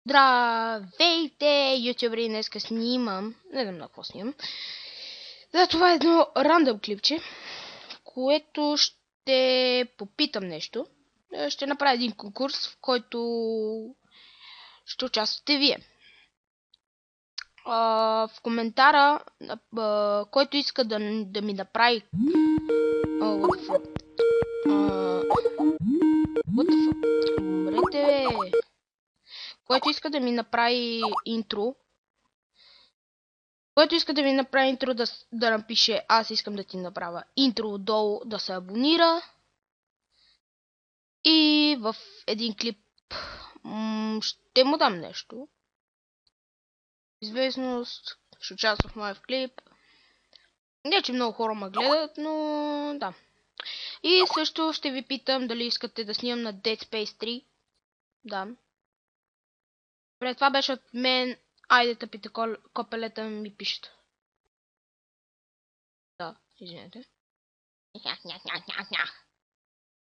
Здравейте, ютубери, днеска снимам. Не знам на какво снимам. Да, това е едно рандъм клипче, в което ще попитам нещо. Ще направя един конкурс, в който ще участвате вие. В коментара, който иска да ми направи... What the fuck? What the fuck? Умрете, бе! Който иска да ми направи интро, да напише аз искам да ти направя интро отдолу, да се абонира и в един клип ще му дам нещо. Известност, ще участва в моя клип. Не, че много хора ме гледат, но да. И също ще ви питам дали искате да снимам на Dead Space 3. Да. Пред това беше от мен. Айде, тъпите копелета ми пишат. Да, извинете. Нях.